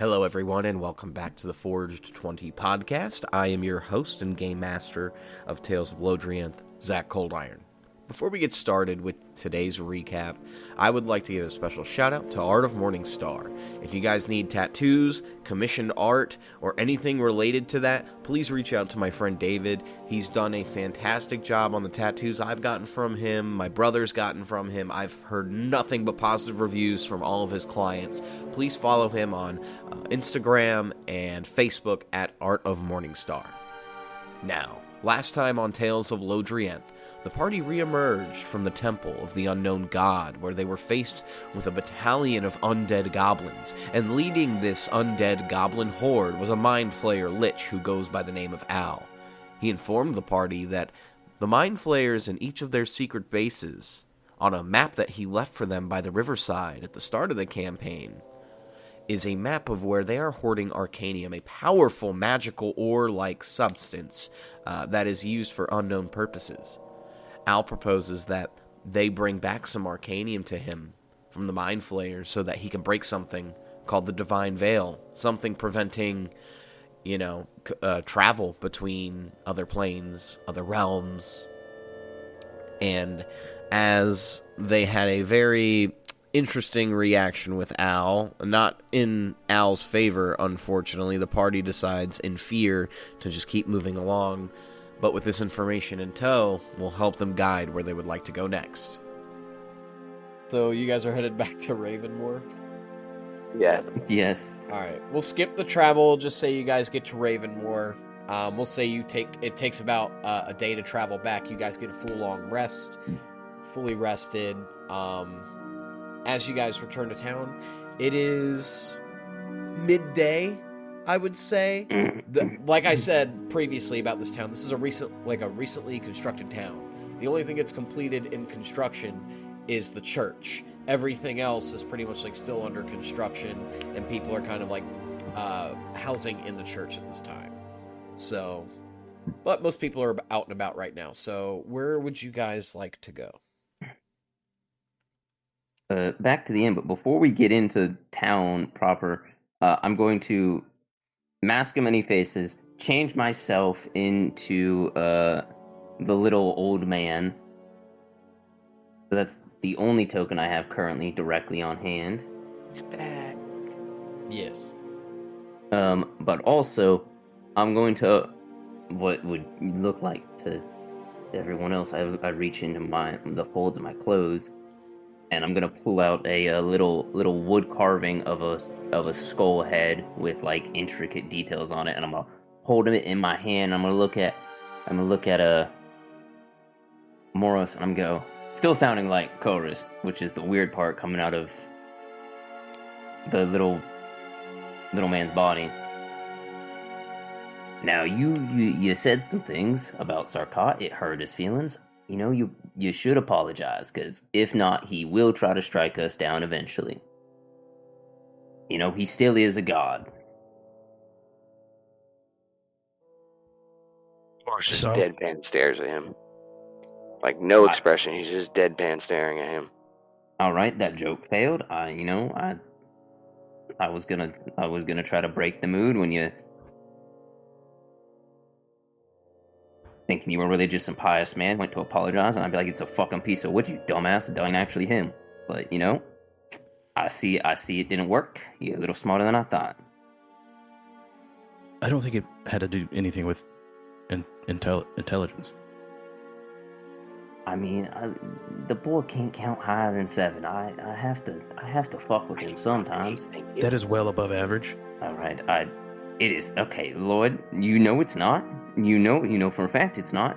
Hello, everyone, and welcome back to the Forged 20 podcast. I am your host and game master of Tales of Lodrienth, Zach Coldiron. Before we get started with today's recap, I would like to give a special shout out to Art of Morning Star. If you guys need tattoos, commissioned art, or anything related to that, please reach out to my friend David. He's done a fantastic job on the tattoos I've gotten from him, my brother's gotten from him. I've heard nothing but positive reviews from all of his clients. Please follow him on Instagram and Facebook at Art of Morning Star. Now, last time on Tales of Lodrienth, the party re-emerged from the Temple of the Unknown God, where they were faced with a battalion of undead goblins, and leading this undead goblin horde was a mind flayer lich who goes by the name of Al. He informed the party that the mind flayers in each of their secret bases, on a map that he left for them by the riverside at the start of the campaign, is a map of where they are hoarding Arcanium, a powerful magical ore-like substance that is used for unknown purposes. Al proposes that they bring back some Arcanium to him from the Mind Flayers so that he can break something called the Divine Veil, something preventing, travel between other planes, other realms. And as they had a very interesting reaction with Al, not in Al's favor, unfortunately, the party decides in fear to just keep moving along. But with this information in tow, we'll help them guide where they would like to go next. So you guys are headed back to Ravenmoore? Yeah. Yes. Alright, we'll skip the travel, just say you guys get to Ravenmoore. We'll say it takes about a day to travel back. You guys get a full long rest, fully rested. As you guys return to town, it is midday, I would say. Like I said previously about this town, this is a recently constructed town. The only thing that's completed in construction is the church. Everything else is pretty much still under construction, and people are kind of housing in the church at this time. So, but most people are out and about right now. So, where would you guys like to go? Back to the inn, but before we get into town proper, I'm going to mask of many faces, change myself into the little old man. So that's the only token I have currently directly on hand. He's back. Yes. But also, I'm going to, what would look like to everyone else, I reach into the folds of my clothes, and I'm gonna pull out a little wood carving of a skull head with intricate details on it, and I'm gonna hold it in my hand. I'm gonna look at Moros, and I'm gonna go, still sounding like Korus, which is the weird part coming out of the little man's body. Now you said some things about Sarkat. It hurt his feelings. You should apologize, because if not, he will try to strike us down eventually. He still is a god. Or just deadpan stares at him. No expression, he's just deadpan staring at him. Alright, that joke failed. I was gonna try to break the mood when you thinking you were really just some pious man, went to apologize, and I'd be like, it's a fucking piece of wood, you dumbass. It ain't actually him. But, I see it didn't work. You're a little smarter than I thought. I don't think it had to do anything with intelligence. I mean, the boy can't count higher than 7. I have to fuck with him sometimes. That is well above average. Alright, it is. Okay, Loyd, it's not. You know for a fact it's not.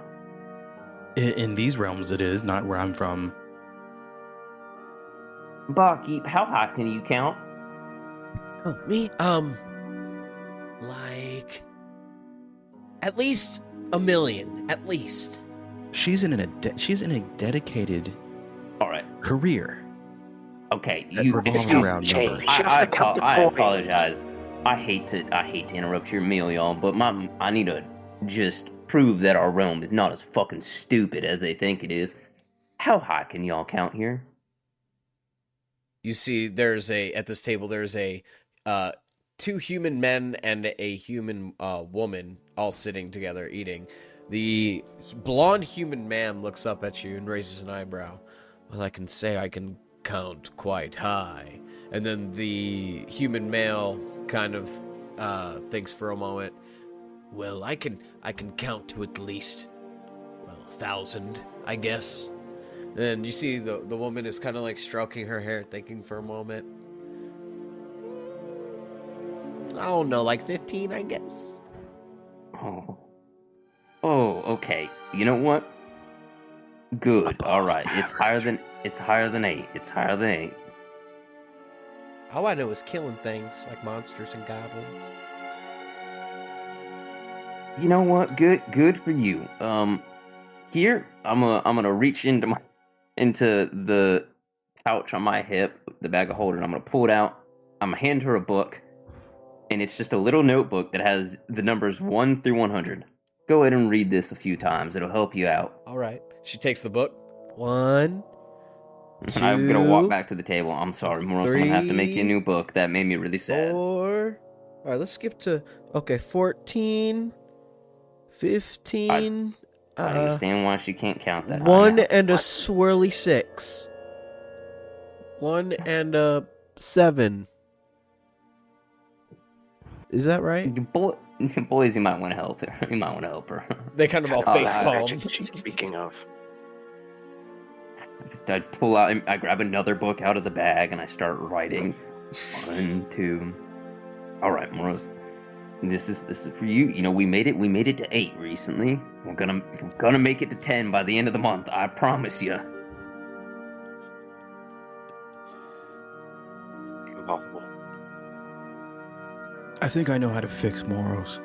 In these realms it is, not where I'm from. Barkeep, how high can you count? Oh, me? At least 1 million. At least. She's in a dedicated career. Okay, you revolves around numbers. I apologize. I hate to interrupt your meal, y'all, but I need to just prove that our realm is not as fucking stupid as they think it is. How high can y'all count here? You see, at this table, there's a two human men and a human woman all sitting together eating. The blonde human man looks up at you and raises an eyebrow. Well, I can say I can count quite high. And then the human male kind of thinks for a moment. Well, I can count to at least 1,000, I guess. And you see the woman is kind of like stroking her hair, thinking for a moment. I don't know, like 15, I guess. Oh, okay. You know what? Good. All right. It's higher than 8. It's higher than 8. All I know is killing things like monsters and goblins. You know what? Good for you. Here I'm gonna reach into the pouch on my hip, the bag of holding. I'm gonna pull it out. I'm gonna hand her a book, and it's just a little notebook that has the numbers 1 through 100. Go ahead and read this a few times. It'll help you out. All right. She takes the book. 1, 2. I'm gonna walk back to the table. I'm sorry, Moros. I'm gonna have to make you a 3, new book. That made me really sad. 4. All right, let's skip to 14, 15. I understand why she can't count that. 1 and a swirly 6. 1 and a 7. Is that right? Boys, you might want to help her. You might want to help her. They kind of all face palm. She's speaking of. I pull out. I grab another book out of the bag and I start writing. 1, 2. All right, Moros. This is for you. You know, we made it to 8 recently. We're gonna make it to 10 by the end of the month. I promise you. Impossible. I think I know how to fix Moros.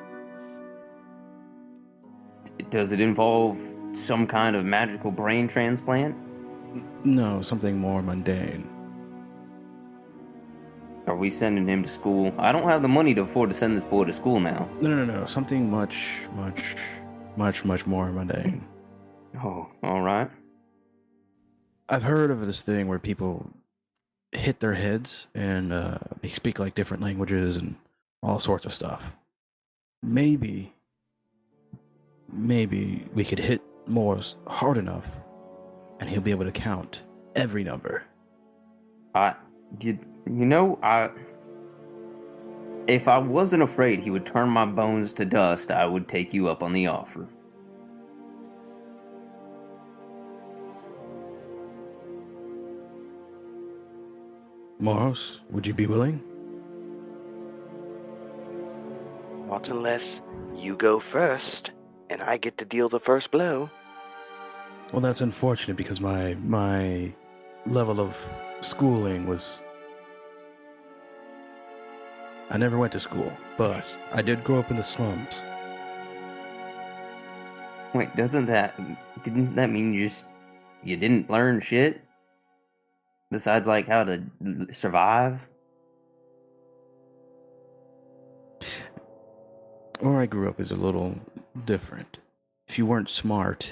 Does it involve some kind of magical brain transplant? No, something more mundane. Are we sending him to school? I don't have the money to afford to send this boy to school now. No. Something much more mundane. Oh, all right. I've heard of this thing where people hit their heads and they speak like different languages and all sorts of stuff. Maybe we could hit Moros hard enough and he'll be able to count every number. If I wasn't afraid he would turn my bones to dust, I would take you up on the offer. Moros, would you be willing? Not unless you go first, and I get to deal the first blow. Well, that's unfortunate because my level of schooling was... I never went to school, but I did grow up in the slums. Wait, didn't that mean you didn't learn shit? Besides, like, how to survive? Where I grew up is a little different. If you weren't smart,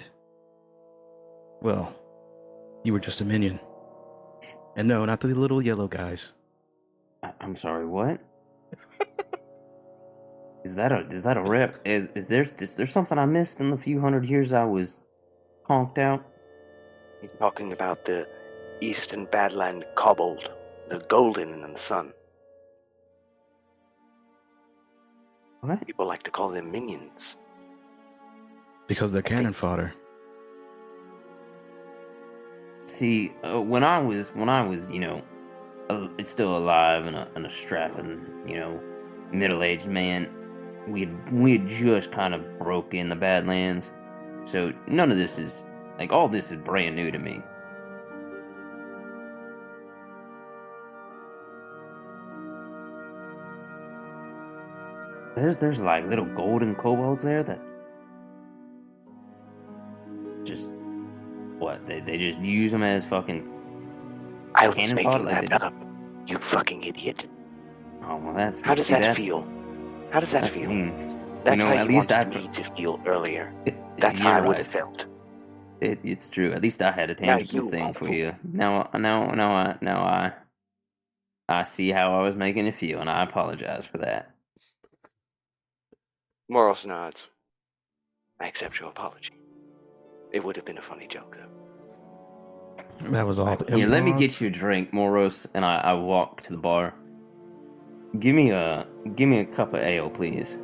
well, you were just a minion. And no, not the little yellow guys. I'm sorry, what? Is that a rep? Is there something I missed in the few hundred years I was conked out? He's talking about the Eastern Badland kobold, the golden in the sun. What? People like to call them minions. Because they're cannon fodder. See, when I was, still alive and a strapping, middle-aged man, we had just kind of broke in the Badlands, so none of this is all this is brand new to me. There's like little golden kobolds there that just what they just use them as fucking I was cannon making fodder, that up. You fucking idiot. Oh well, that's How does that feel? How does that That's feel? mean. That's how at you least wanted me to feel earlier. That's how I would have felt. It's true. At least I had a tangible thing for you. Now I I see how I was making it feel, and I apologize for that. Moros nods. I accept your apology. It would have been a funny joke, though. That was all. Here, let me improv? get you a drink, Moros, and I walk to the bar. Give me a cup of ale, please.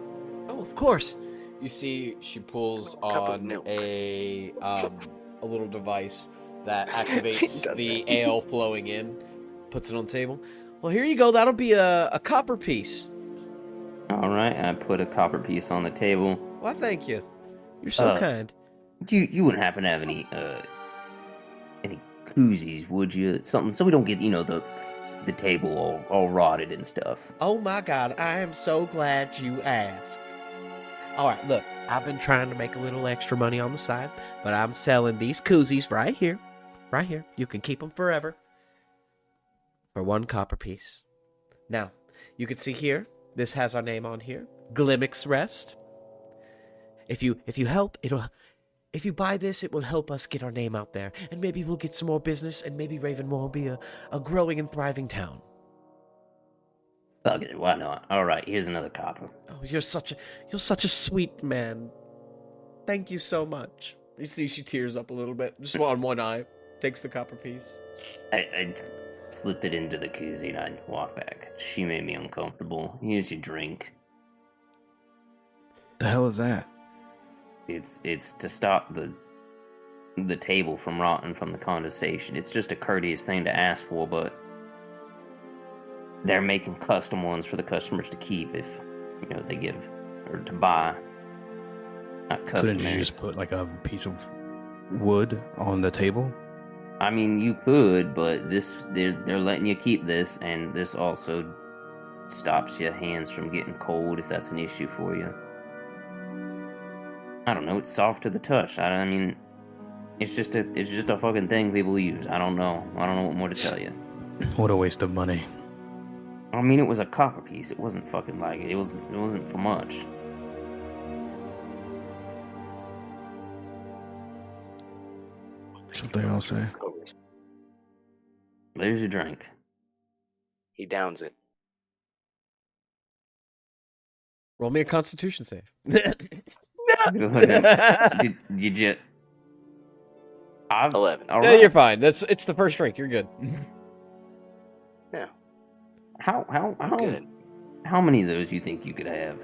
Oh, of course. You see, she pulls Cup of on milk. a little device that activates Does the that. ale flowing in, puts it on the table. Well, here you go. That'll be a copper piece. All right, I put a copper piece on the table. Why, thank you. You're so kind. You wouldn't happen to have any koozies, would you? Something so we don't get the table all rotted and stuff. Oh my God, I am so glad you asked. All right, look, I've been trying to make a little extra money on the side, but I'm selling these koozies right here. Right here. You can keep them forever for 1 copper piece. Now, you can see here, this has our name on here, Glimmix Rest. If you help, if you buy this, it will help us get our name out there, and maybe we'll get some more business, and maybe Ravenmoore will be a growing and thriving town. Fuck it, why not? All right, here's another copper. Oh, you're such a sweet man. Thank you so much. You see, she tears up a little bit, just on one eye. Takes the copper piece. I slip it into the koozie and I walk back. She made me uncomfortable. Here's your drink. The hell is that? It's to stop the table from rotting from the condensation. It's just a courteous thing to ask for, but they're making custom ones for the customers to keep if they give or to buy. Not custom. Couldn't you just put like a piece of wood on the table? I mean, you could, but they're letting you keep this, and this also stops your hands from getting cold if that's an issue for you. I don't know. It's soft to the touch. I mean, it's just a fucking thing people use. I don't know what more to tell you. What a waste of money. I mean, it was a copper piece. It wasn't fucking like it wasn't for much. That's what they all say. Korus. There's your drink. He downs it. Roll me a Constitution save. Did you? 11. All Yeah, right. you're fine. It's the first drink. You're good. Yeah. How Good. how many of those you think you could have?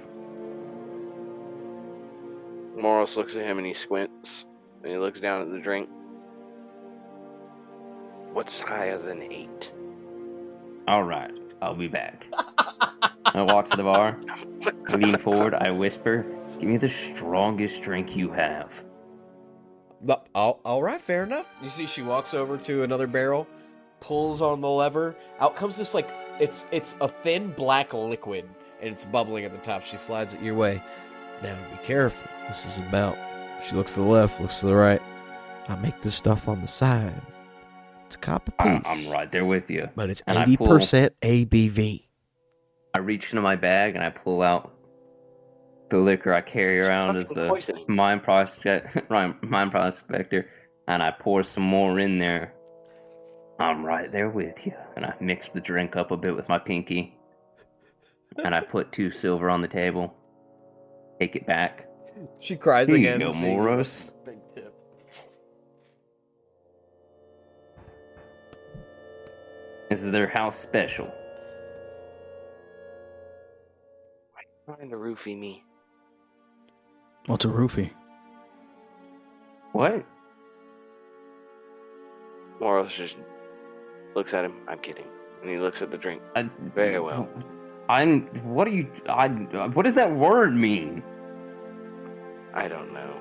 Moros looks at him and he squints. And he looks down at the drink. What's higher than 8? All right, I'll be back. I walk to the bar, lean forward, I whisper, "Give me the strongest drink you have." All right, fair enough. You see, she walks over to another barrel, pulls on the lever. Out comes this it's a thin black liquid, and it's bubbling at the top. She slides it your way. Now be careful. This is about. She looks to the left, looks to the right. I make this stuff on the side. It's a copper piece. I'm right there with you. But it's And I 80% ABV. I reach into my bag and I pull out the liquor I carry around as Fucking the poisoning. mind prospector, and I pour some more in there. I'm right there with you, and I mix the drink up a bit with my pinky, and I put 2 silver on the table. Take it back. She cries Here you again. go, seeing Moros. the Big tip. This is their house special. Trying to roofie me. What's a roofie? What? Moros just looks at him. I'm kidding. And he looks at the drink. Very well. What does that word mean? I don't know.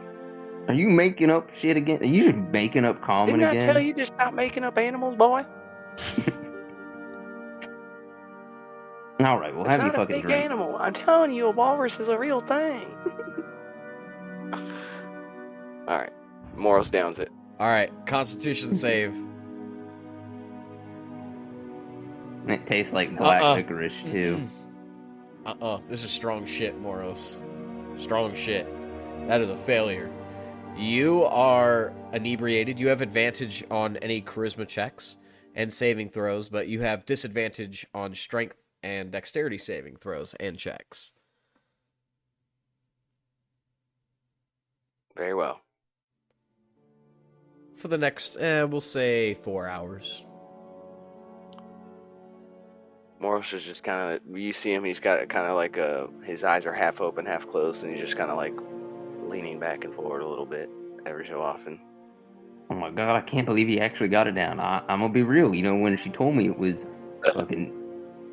Are you making up shit again? Are you just making up common Didn't again? I tell you to stop making up animals, boy? All right, well, It's have you not a fucking big drink. animal. I'm telling you, a walrus is a real thing. All right. Moros downs it. All right, Constitution save. It tastes like black licorice too. This is strong shit, Moros. Strong shit. That is a failure. You are inebriated. You have advantage on any charisma checks. and saving throws, but you have disadvantage on strength and dexterity saving throws and checks. Very well. For the next, we'll say 4 hours. Moros is just kind of, you see him, he's got kind of like his eyes are half open, half closed, and he's just kind of like leaning back and forward a little bit every so often. Oh my god, I can't believe he actually got it down. I'm gonna be real. When she told me it was fucking,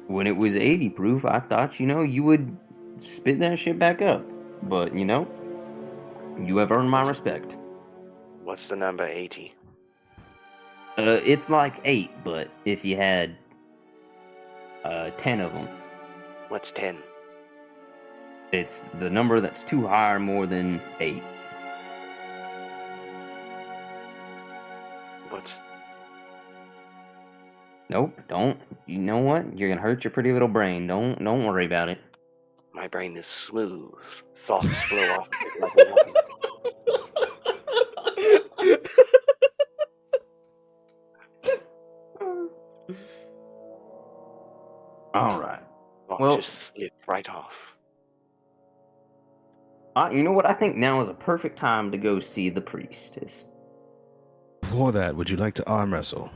when it was 80 proof, I thought, you would spit that shit back up. But, you have earned my respect. What's the number 80? It's like 8, but if you had 10 of them, What's 10? it's the number that's 2 high or more than 8. What's... Nope, don't. You know what? You're gonna hurt your pretty little brain. Don't worry about it. My brain is smooth. Thoughts flow off of it like a wine. All right. Well, just slip right off. You know what? I think now is a perfect time to go see the priestess. Before that, would you like to arm wrestle?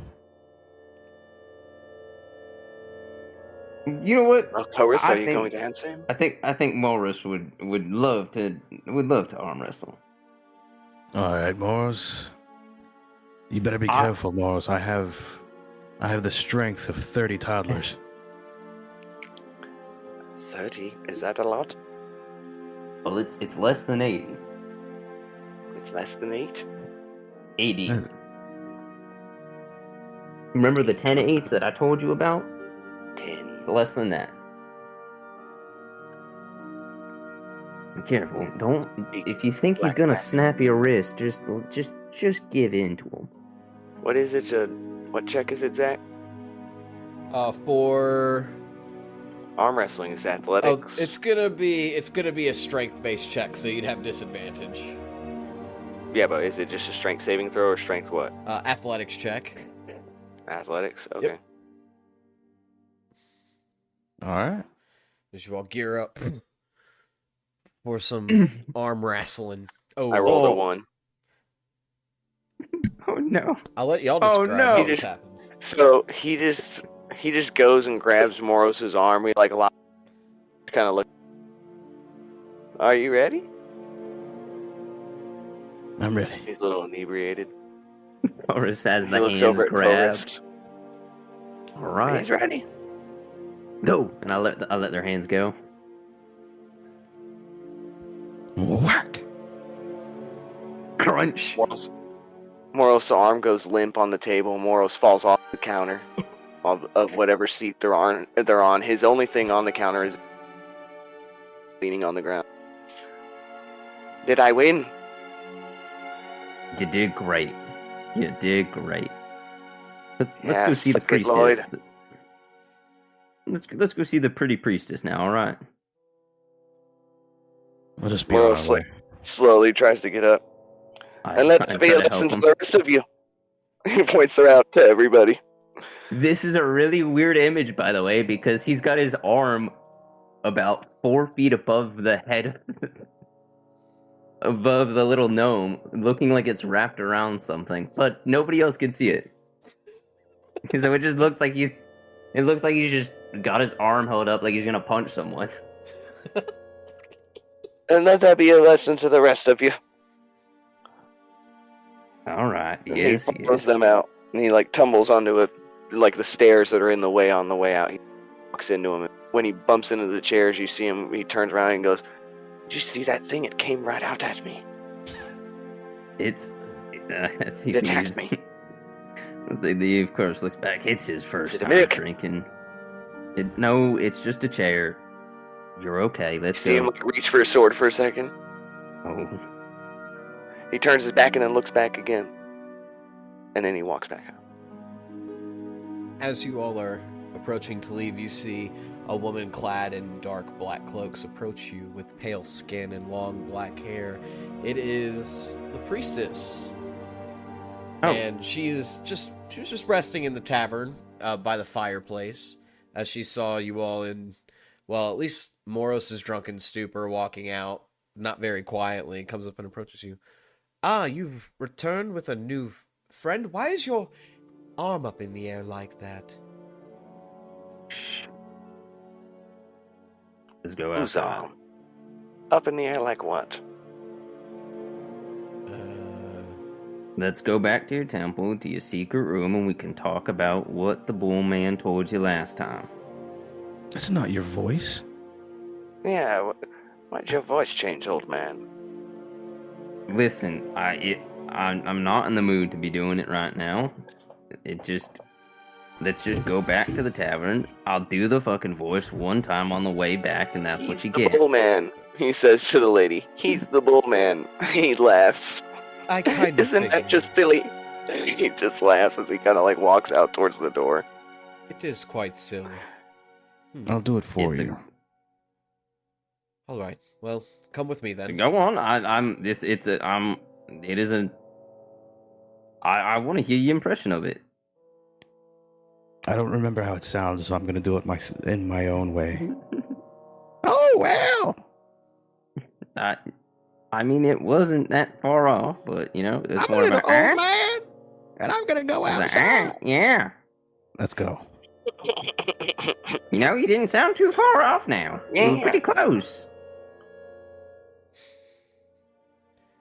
You know what? Well, Korus, I are you think- going to answer him? I think Moros would love to arm wrestle. All right, Moros. You better be careful, Moros. I have the strength of 30 toddlers. 30? Is that a lot? Well, it's less than 80. It's less than 8? 80. Remember the 10 8s that I told you about? 10. It's less than that. Be careful. Don't. If you think he's gonna snap your wrist, just give in to him. What is it? What check is it, Zach? For Arm wrestling is athletics. oh, it's gonna be a strength-based check, so you'd have disadvantage. Yeah, but is it just a strength saving throw or strength what? Athletics check. Athletics? Okay. Yep. All right. As you all gear up for some arm wrestling. Oh, I rolled a 1. Oh no. I'll let y'all Oh, describe no. how this happens. So he just goes and grabs Moros's arm. We like a lot. Kind of look. Are you ready? I'm ready. He's a little inebriated. Korus has He the looks hands over at grabbed. Korus. All right. He's ready. Go. And I let their hands go. Whack. Crunch. Moros' arm goes limp on the table. Moros falls off the counter of whatever seat they're on. His only thing on the counter is leaning on the ground. Did I win? You did great. You did great. Let's Yeah, go see the suck it, Loyd. priestess. Let's go see the pretty priestess now. All right. Let us be on Moros our way. slowly tries to get up. And let this be a lesson to the rest of you. He points her out to everybody. This is a really weird image, by the way, because he's got his arm about 4 feet above the head, above the little gnome, looking like it's wrapped around something, but nobody else can see it. So it just looks like he's just got his arm held up like he's gonna punch someone. And let that be a lesson to the rest of you. All right. And Yes. he follows them out. And he like tumbles onto the stairs that are in the way on the way out. He walks into them. When he bumps into the chairs, you see him, he turns around and goes, "Did you see that thing? It came right out at me." It attacked me. The of course looks back. It's his first Is it a time mick? drinking. No, it's just a chair. You're okay. Let's See him go. like, reach for a sword for a second. Oh, He turns his back and then looks back again. And then he walks back out. As you all are approaching to leave, you see a woman clad in dark black cloaks approach you with pale skin and long black hair. It is the priestess. Oh. And she was just resting in the tavern by the fireplace as she saw you all in, well, at least Moros' drunken stupor walking out, not very quietly, comes up and approaches you. Ah, you've returned with a new friend? Why is your arm up in the air like that? Let's go Whose outside. arm? Up in the air like what? Let's go back to your temple, to your secret room, and we can talk about what the bull man told you last time. That's not your voice. Yeah, why'd your voice change, old man? Listen, I'm not in the mood to be doing it right now. Let's just go back to the tavern. I'll do the fucking voice one time on the way back, and that's what you get. Bull man, he says to the lady. He's the bull man. He laughs. I kind of Isn't that just silly? He just laughs as he kind of like walks out towards the door. It is quite silly. I'll do it for It's you. All right. Well, come with me then. Go on. I want to hear your impression of it. I don't remember how it sounds, so I'm going to do it in my own way. Oh, well! I mean, it wasn't that far off, but, you know, it's I'm more a little of a... old man, and I'm going to go It's a, outside. yeah. Let's go. You know, you didn't sound too far off now. You were Yeah. pretty close.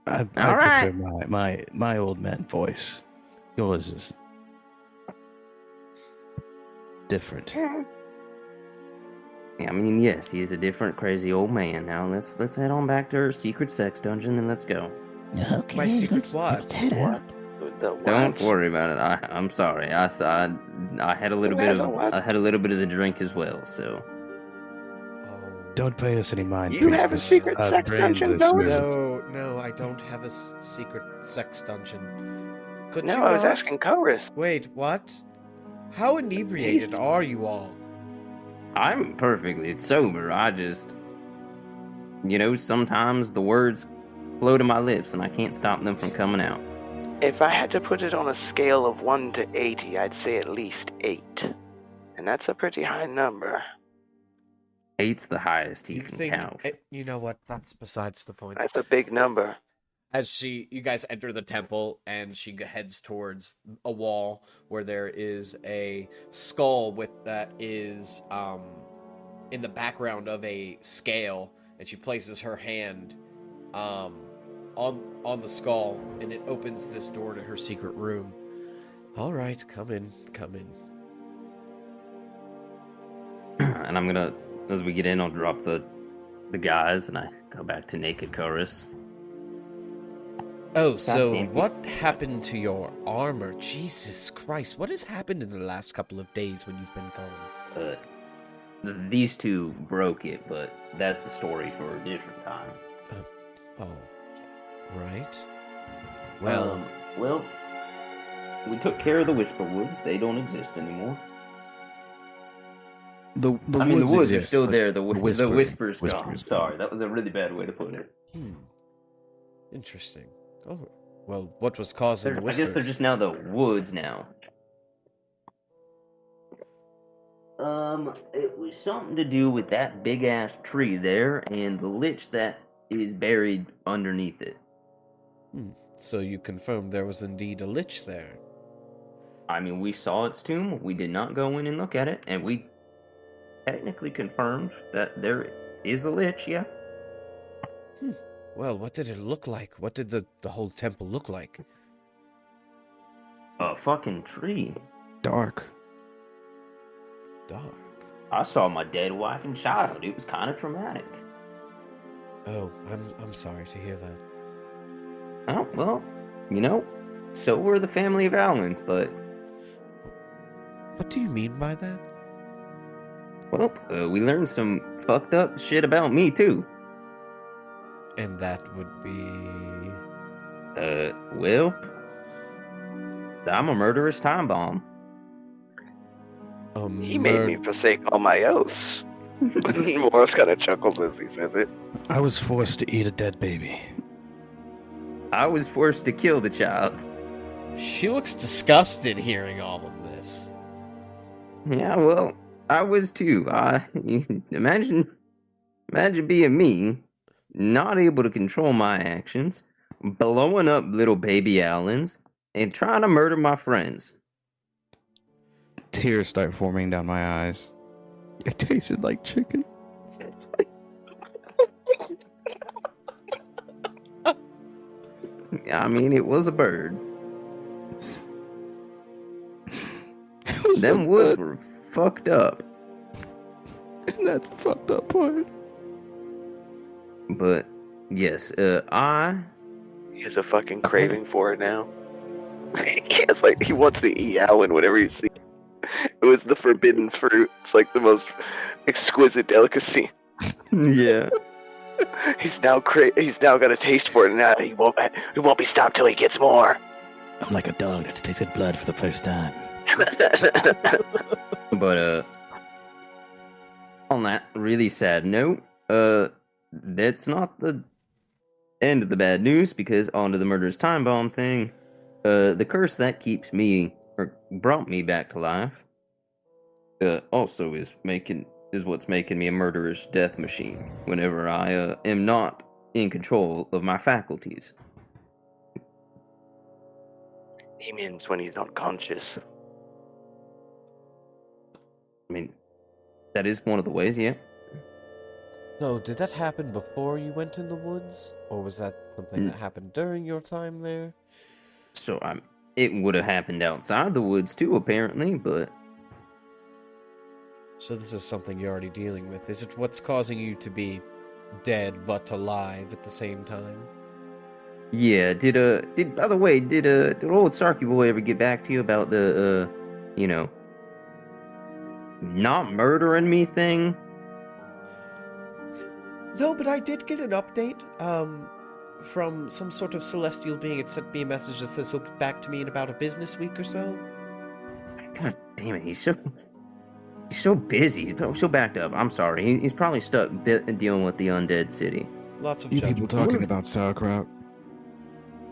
I All right. prefer my old man voice. Yours is different. Yeah, I mean, yes, he is a different, crazy old man. Now, let's head on back to our secret sex dungeon and let's go. Okay, My secret what? Don't worry about it. I'm sorry. I had a little bit of the drink as well. So Don't pay us any mind. You have a Priestess. secret Our sex brains dungeon, are don't smooth. No, I don't have a secret sex dungeon. Could No, you I was not? asking Korus. Wait, what? How inebriated are you all? I'm perfectly sober. I just, you know, sometimes the words flow to my lips and I can't stop them from coming out. If I had to put it on a scale of 1 to 80, I'd say at least 8. And that's a pretty high number. 8's the highest he You can think? count. You know what? That's besides the point. That's a big number. As you guys enter the temple, and she heads towards a wall where there is a skull that is in the background of a scale, and she places her hand on the skull, and it opens this door to her secret room. All right, come in. And I'm gonna, as we get in, I'll drop the guys and I go back to naked Korus. Oh, so damn it. what happened to your armor? Jesus Christ, what has happened in the last couple of days when you've been gone? These two broke it, but that's a story for a different time. Oh, right. Well, Well, we took care of the Whisper Woods. They don't exist anymore. The woods are exist, still but there. The Whisper's gone. Whisper's Sorry, that was a really bad way to put it. interesting. Oh, well, what was causing the I whisper? guess they're just now the woods now. It was something to do with that big ass tree there and the lich that is buried underneath it. So you confirmed there was indeed a lich there. I mean, we saw its tomb. We did not go in and look at it, and we technically confirmed that there is a lich. Yeah. Well, what did it look like? What did the whole temple look like? A fucking tree. dark. Dark. I saw my dead wife and child. It was kind of traumatic. Oh, I'm sorry to hear that. Oh, well, you know, so were the family of Allens, but, What do you mean by that? well, we learned some fucked up shit about me, too. And that would be... Well, I'm a murderous time bomb. He made me forsake all my oaths. Morris kind of chuckles as he says it. I was forced to eat a dead baby. I was forced to kill the child. She looks disgusted hearing all of this. Yeah, well, I was too. Imagine being me, not able to control my actions, blowing up little baby Allens, and trying to murder my friends. Tears start forming down my eyes. It tasted like chicken. I mean, it was a bird. Them woods were fucked up. And that's the fucked up part. But, yes, He has a fucking craving for it now. He wants to eat Alan whenever he sees it. It was the forbidden fruit. It's like the most exquisite delicacy. Yeah. He's now got a taste for it, and now he won't be stopped till he gets more. I'm like a dog that's tasted blood for the first time. But, on that really sad note, that's not the end of the bad news, because onto the murderous time bomb thing, the curse that brought me back to life, also is what's making me a murderous death machine whenever I am not in control of my faculties. He means when he's unconscious. I mean, that is one of the ways, yeah. No, did that happen before you went in the woods? Or was that something that happened during your time there? So, it would have happened outside the woods too, apparently, but... So this is something you're already dealing with. Is it what's causing you to be dead but alive at the same time? Yeah, by the way, did old Sarky boy ever get back to you about the, not murdering me thing? No, but I did get an update, from some sort of celestial being. It sent me a message that says he'll get back to me in about a business week or so. God damn it, he's so busy. He's so backed up. I'm sorry. He's probably stuck dealing with the undead city. Lots of You judgment. people talking about sauerkraut?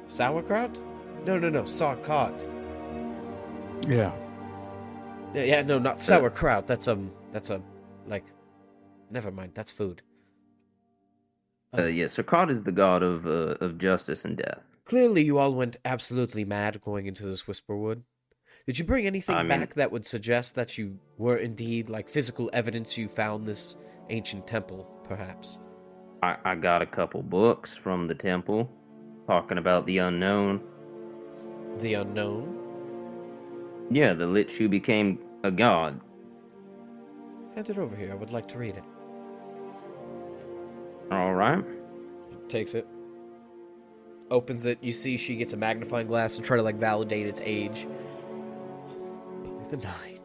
Sauerkraut? No, sauerkraut. Yeah. Yeah, no, not sauerkraut. That's never mind. That's food. Sauerkraut is the god of justice and death. Clearly, you all went absolutely mad going into this Whisperwood. Did you bring anything back that would suggest that you were indeed, physical evidence you found this ancient temple, perhaps? I got a couple books from the temple talking about the unknown. The unknown? Yeah, the Lich who became a god. Hand it over here. I would like to read it. All right. Takes it. Opens it. You see she gets a magnifying glass and try to, validate its age. By the Nine.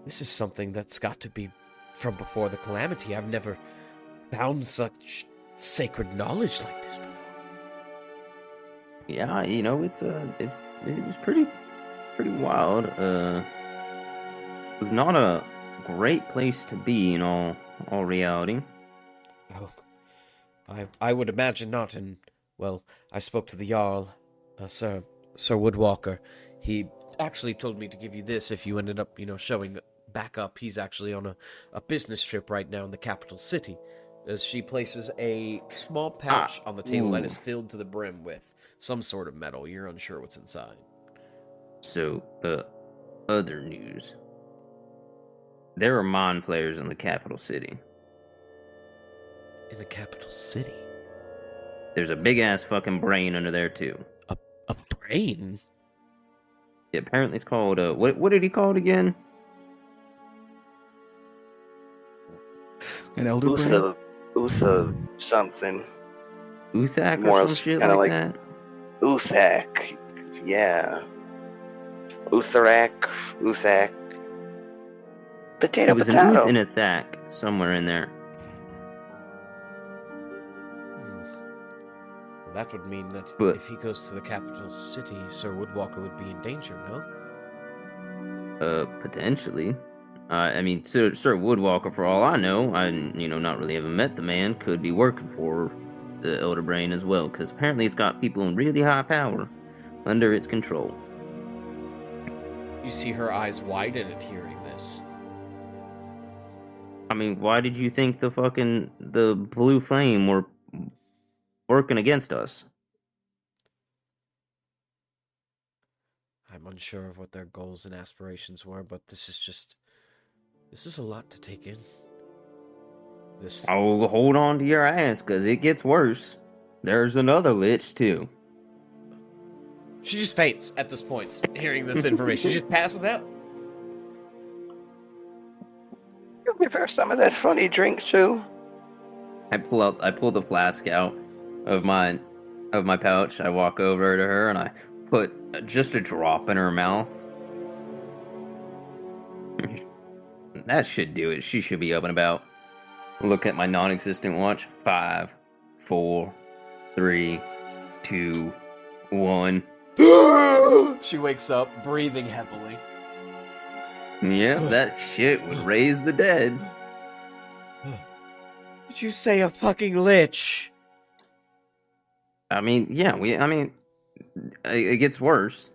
This is something that's got to be from before the Calamity. I've never found such sacred knowledge like this before. Yeah, it was pretty wild. It was not a great place to be in all reality. Oh, I would imagine not. And I spoke to the Jarl, Sir Woodwalker. He actually told me to give you this if you ended up, showing back up. He's actually on a business trip right now in the capital city. As she places a small pouch on the table that is filled to the brim with some sort of metal. You're unsure what's inside. So, other news. There are mind flayers in the capital city. In the capital city? There's a big-ass fucking brain under there, too. A brain? Yeah, apparently it's called, what did he call it again? An elder brain? Utha something. Uthak More or some shit kinda like like- that? Uthak. Yeah. Uthak. Potato, It was an potato. Uth and a Thak somewhere in there. Well, that would mean that But- if he goes to the capital city, Sir Woodwalker would be in danger, no? Potentially. Sir Woodwalker, for all I know, not really ever met the man, could be working for the Elder Brain as well, because apparently it's got people in really high power under its control. You see her eyes widen at hearing this. I mean, why did you think the blue flame were working against us? I'm unsure of what their goals and aspirations were, but this is a lot to take in. Oh, hold on to your ass, because it gets worse. There's another lich, too. She just faints at this point, hearing this information. She just passes out. You give her some of that funny drink too. I pull the flask out of my pouch. I walk over to her and I put just a drop in her mouth. That should do it. She should be up and about. Look at my non-existent watch. 5, 4, 3, 2, 1. She wakes up, breathing heavily. Yeah, that shit would raise the dead. Did you say a fucking lich? I mean, yeah, it gets worse.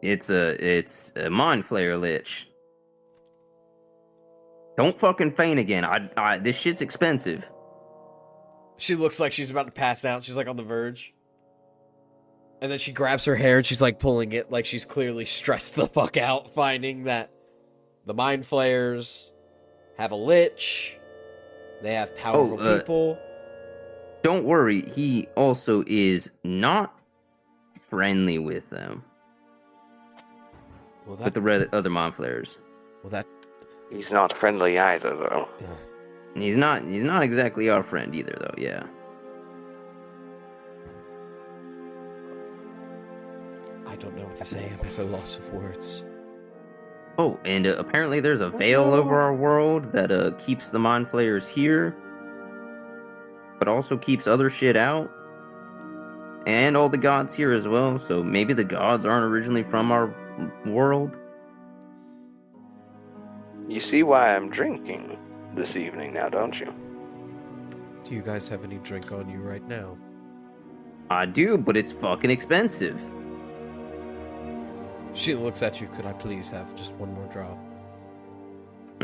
It's a mind flayer lich. Don't fucking faint again. This shit's expensive. She looks like she's about to pass out. She's like on the verge. And then she grabs her hair and she's like pulling it, like she's clearly stressed the fuck out, finding that the mind flayers have a lich. They have powerful people. Don't worry, he also is not friendly with them. With the other mind flayers. He's not friendly either, though. He's not exactly our friend either, though. Yeah. I don't know what to say. I'm at a loss of words. Oh, and apparently there's a veil over our world that keeps the mind flayers here, but also keeps other shit out, and all the gods here as well. So maybe the gods aren't originally from our world. You see why I'm drinking this evening now, don't you? Do you guys have any drink on you right now? I do, but it's fucking expensive. She looks at you. Could I please have just one more drop?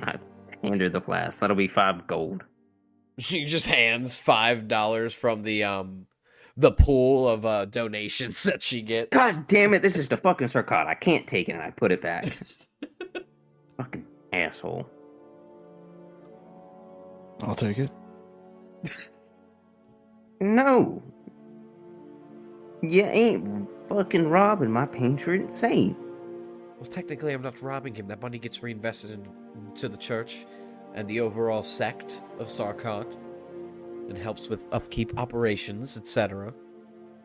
I hand her the flask. That'll be 5 gold. She just hands $5 from the pool of donations that she gets. God damn it! This is the fucking Sarkot. I can't take it, and I put it back. Fucking asshole. I'll take it. No. You ain't fucking robbing my patron saint. Well, technically, I'm not robbing him. That money gets reinvested into the church and the overall sect of Sarkot, and helps with upkeep operations, etc.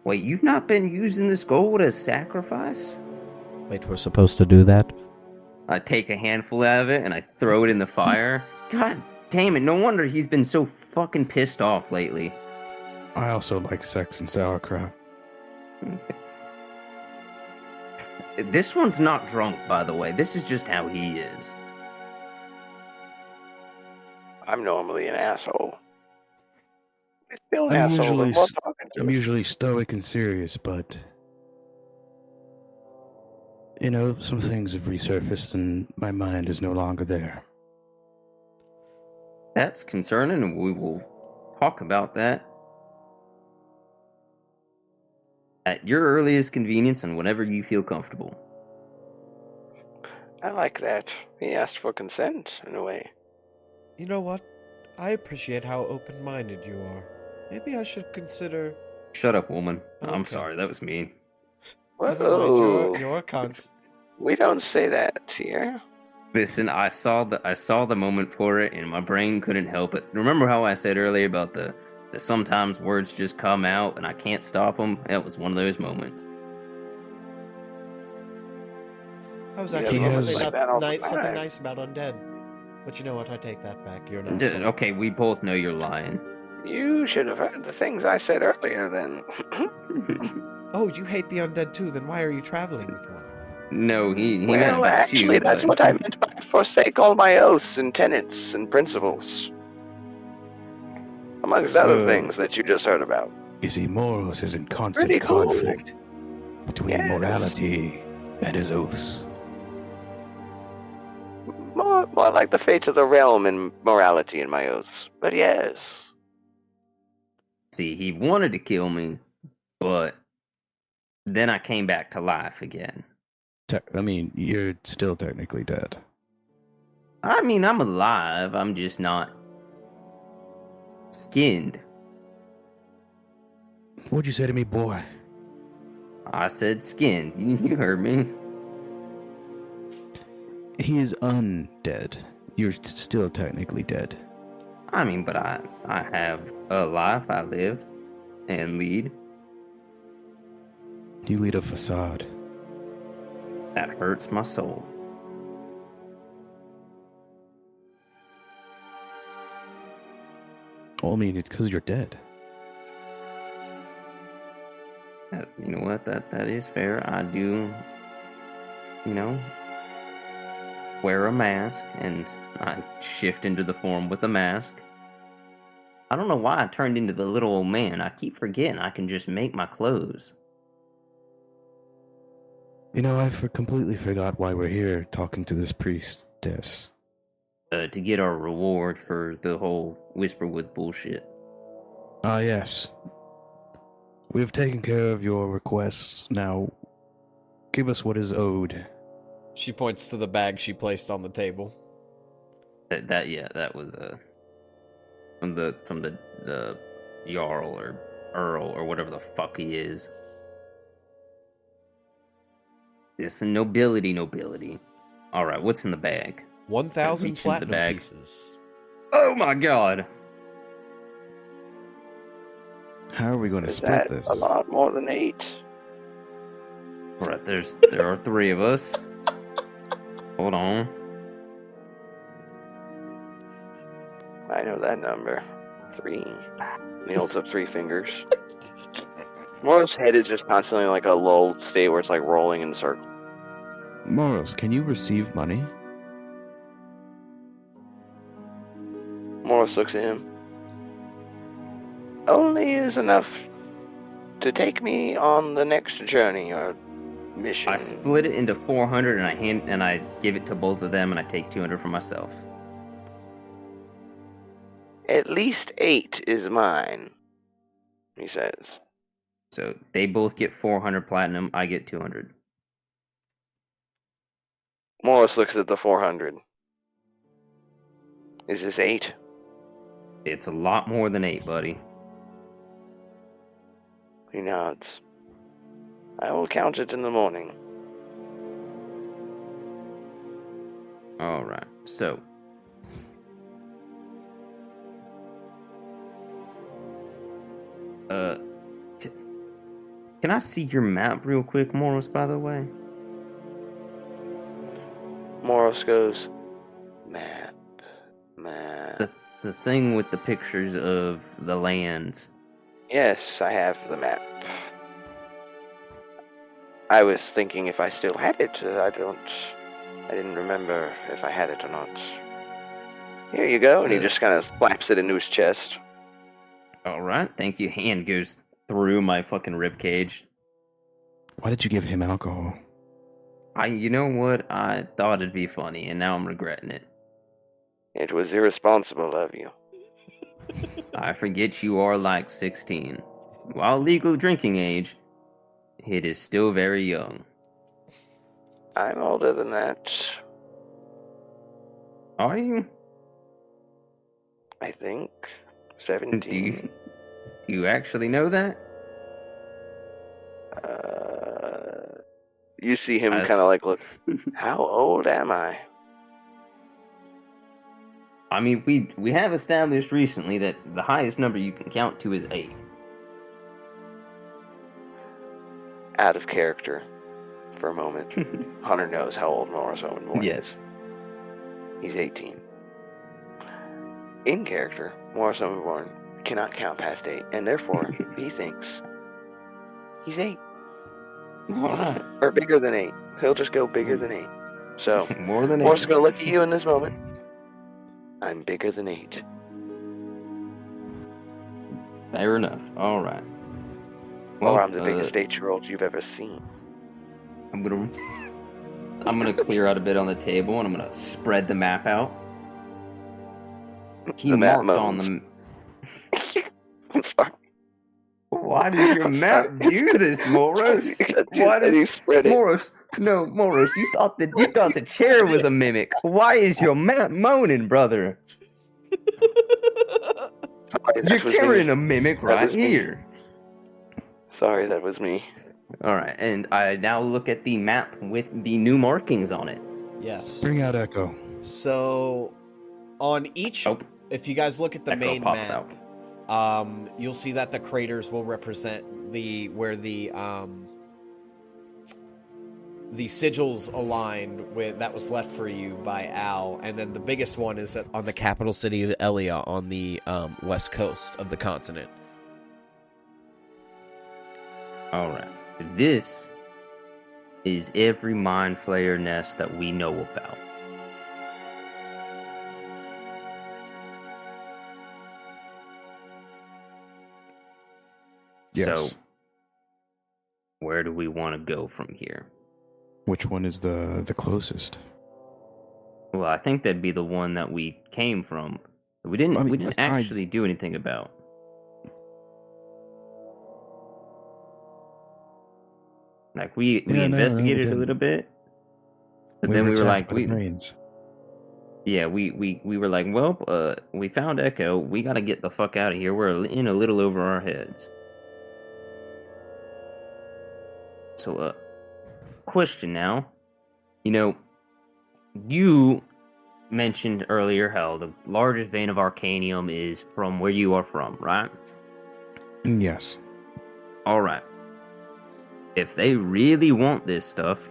Wait, you've not been using this gold as sacrifice? Wait, we're supposed to do that? I take a handful out of it and I throw it in the fire. God damn it, no wonder he's been so fucking pissed off lately. I also like sex and sauerkraut. This one's not drunk, by the way. This is just how he is. I'm normally an asshole. It's still an asshole. I'm usually stoic and serious, but some things have resurfaced and my mind is no longer there. That's concerning, and we will talk about that at your earliest convenience and whenever you feel comfortable. I like that. He asked for consent, in a way. You know what? I appreciate how open-minded you are. Maybe I should consider... Shut up, woman. Okay. I'm sorry, that was mean. Whoa. You're a cunt. We don't say that here. Listen, I saw the moment for it, and my brain couldn't help it. Remember how I said earlier about the sometimes words just come out and I can't stop them? That was one of those moments. I was actually going to say like something nice about undead. But you know what? I take that back. You're not. Okay, we both know you're lying. You should have heard the things I said earlier, then. Oh, you hate the undead too? Then why are you traveling with one? No, he meant Well, about actually, you, that's but... what I meant by forsake all my oaths and tenets and principles. Amongst other things that you just heard about. You see, Moros is in constant Pretty cool. conflict. between Yes. morality and his oaths. More like the fates of the realm and morality in my oaths. But yes. See, he wanted to kill me, but then I came back to life again. I mean, you're still technically dead. I mean, I'm alive. I'm just not skinned. What'd you say to me, boy? I said skinned. You heard me. He is undead. You're still technically dead. I mean, but I have a life I live and lead. You lead a facade. That hurts my soul. Well, I mean, it's because you're dead. You know what? That is fair. I do, wear a mask, and I shift into the form with a mask. I don't know why I turned into the little old man. I keep forgetting I can just make my clothes. You know, I completely forgot why we're here talking to this priestess. To get our reward for the whole Whisperwood bullshit. Ah, yes. We have taken care of your requests. Now, give us what is owed. She points to the bag she placed on the table. That was from the Jarl or Earl or whatever the fuck he is. It's a nobility. Alright, what's in the bag? 1,000 Reach into the platinum bag. pieces. Oh my god! How are we going to Is split that this? a lot more than 8? Alright, there are 3 of us. Hold on. I know that number. 3. He holds up 3 fingers. Moros' head is just constantly like a lulled state where it's like rolling in circles. Moros, can you receive money? Moros looks at him. Only is enough to take me on the next journey or mission. I split it into 400 and I give it to both of them and I take 200 for myself. At least 8 is mine, he says. So they both get 400 platinum, I get 200. Moros looks at the 400. Is this 8? It's a lot more than 8, buddy. He nods. I will count it in the morning. Alright, so. Can I see your map real quick, Moros, by the way? Moros goes, map. The thing with the pictures of the lands. Yes, I have the map. I was thinking if I still had it. I didn't remember if I had it or not. Here you go, and he just kind of slaps it into his chest. Alright, thank you. Hand goes through my fucking ribcage. Why did you give him alcohol? You know what? I thought it'd be funny, and now I'm regretting it. It was irresponsible of you. I forget you are like 16. While legal drinking age, it is still very young. I'm older than that, Are you? I think. 17. Do you actually know that? You see him I s- kind of like look. How old am I? I mean, we have established recently that the highest number you can count to is 8. Out of character for a moment. Hunter knows how old Morris Ravenmoore Yes. is. He's 18. In character, Morris Ravenmoore cannot count past 8, and therefore he thinks he's 8. Alright. Or bigger than 8. He'll just go bigger than 8. So, More than 8. Morris is going to look at you in this moment. I'm bigger than 8. Fair enough. Alright. Or I'm the biggest 8-year-old you've ever seen. I'm gonna clear out a bit on the table, and I'm gonna spread the map out. He The map marked on moans. the. I'm sorry. Why does your map do this, Moros? Why I do does spread it. Moros? No, Moros. You thought the chair was a mimic. Why is your map moaning, brother? Sorry, You're that was carrying me. a mimic That right was me. here. Sorry, that was me. All right, and I now look at the map with the new markings on it. Yes. Bring out Echo. So, on each, Oh, if you guys look at the Echo main pops map, you'll see that the craters will represent where the sigils aligned with that was left for you by Al, and then the biggest one is on the capital city of Elia on the west coast of the continent. all right. This is every Mind Flayer nest that we know about. Yes. So, where do we want to go from here? Which one is the closest? Well, I think that'd be the one that we came from. We didn't. I mean, we didn't besides- actually do anything about. Like we Yeah, no, we investigated a didn't. little bit, but then we were attacked like, by the brains. yeah, we were like, well, we found Echo. We gotta get the fuck out of here. We're in a little over our heads. So, question now. You know, you mentioned earlier how the largest vein of Arcanium is from where you are from, right? Yes. All right. If they really want this stuff,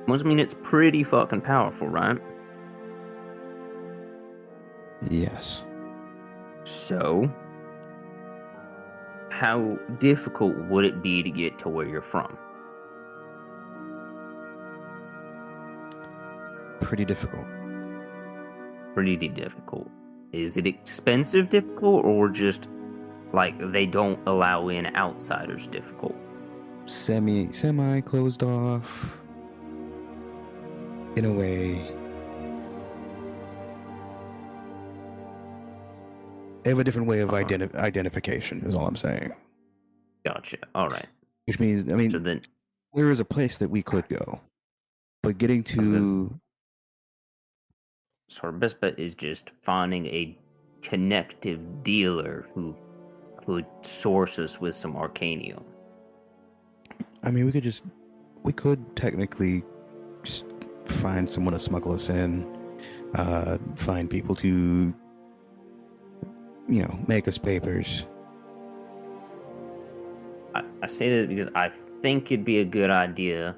must mean it's pretty fucking powerful, right? Yes. So, how difficult would it be to get to where you're from? Pretty difficult. Pretty difficult. Is it expensive difficult, or just like they don't allow in outsiders difficult? Semi closed off. In a way. They have a different way of identification, is all I'm saying. Gotcha. All right. Which means, I mean, So then, there is a place that we could go. But getting to... so our best bet is just finding a connective dealer who could source us with some Arcanium. I mean, we could technically just find someone to smuggle us in, find people to, make us papers. I say this because I think it'd be a good idea.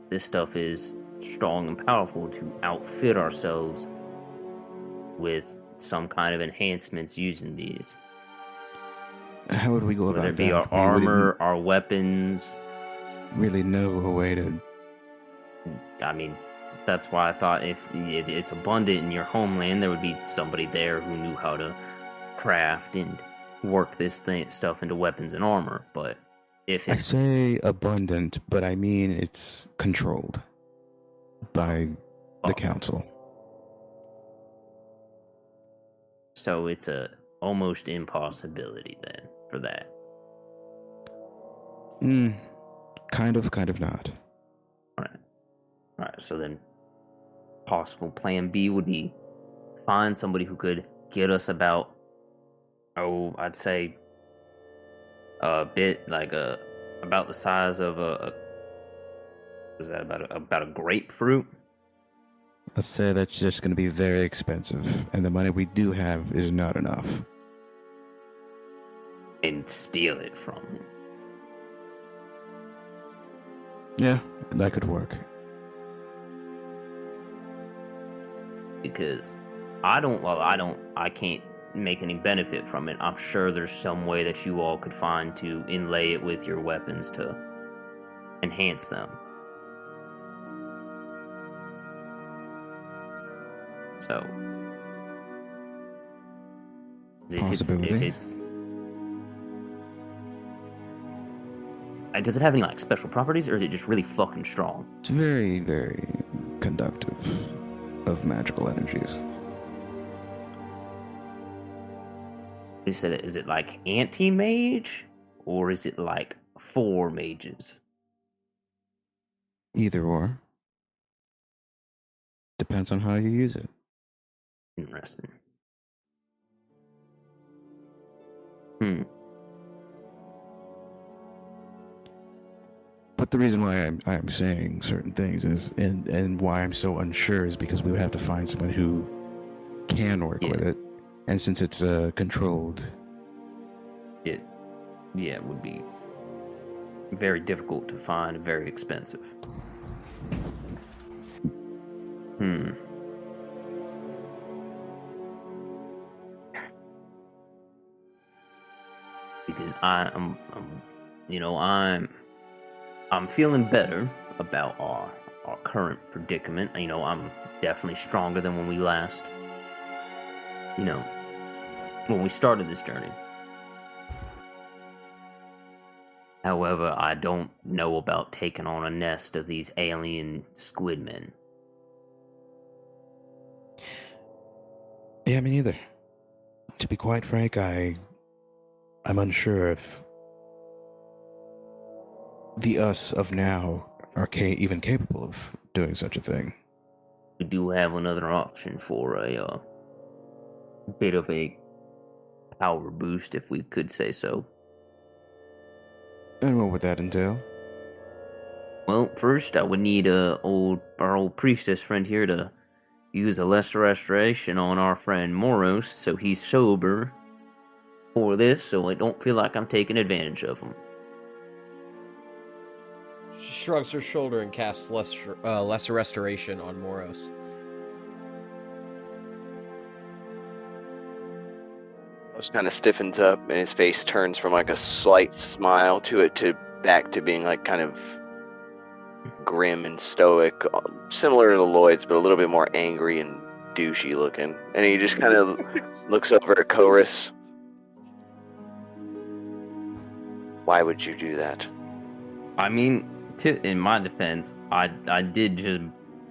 This stuff is strong and powerful to outfit ourselves with some kind of enhancements using these. How would we go Whether about it be that? our armor, our weapons. Really know a way to... I mean, that's why I thought if it's abundant in your homeland, there would be somebody there who knew how to craft and work this stuff into weapons and armor. But if I it's say abundant, but I mean it's controlled by the council. So it's a almost impossibility then for that. Kind of not. Alright, so then possible plan B would be find somebody who could get us about, I'd say a bit like about the size of was that about a grapefruit? Let's say that's just going to be very expensive, and the money we do have is not enough. And steal it from him. Yeah, that could work. Because I can't make any benefit from it. I'm sure there's some way that you all could find to inlay it with your weapons to enhance them. So, if Possibility. Does it have any, like, special properties, or is it just really fucking strong? It's very, very conductive of magical energies. You said, is it like anti-mage, or is it like for mages? Either or. Depends on how you use it. Interesting. But the reason why I'm saying certain things is, and why I'm so unsure is because we would have to find someone who can work with it. And since it's controlled... It would be very difficult to find and very expensive. Because I'm feeling better about our current predicament. You know, I'm definitely stronger than when we last, when we started this journey. However, I don't know about taking on a nest of these alien squid men. Yeah, me neither. To be quite frank, I'm unsure if the us of now are even capable of doing such a thing. We do have another option for a bit of a power boost, if we could say so. And what would that entail? Well, first I would need our old priestess friend here to use a lesser restoration on our friend Moros, so he's sober for this, so I don't feel like I'm taking advantage of him. She shrugs her shoulder and casts lesser restoration on Moros. Moros kind of stiffens up, and his face turns from like a slight smile to back to being like kind of grim and stoic, similar to Loyd's, but a little bit more angry and douchey looking. And he just kind of looks over at Korus. Why would you do that? I mean, in my defense, I did just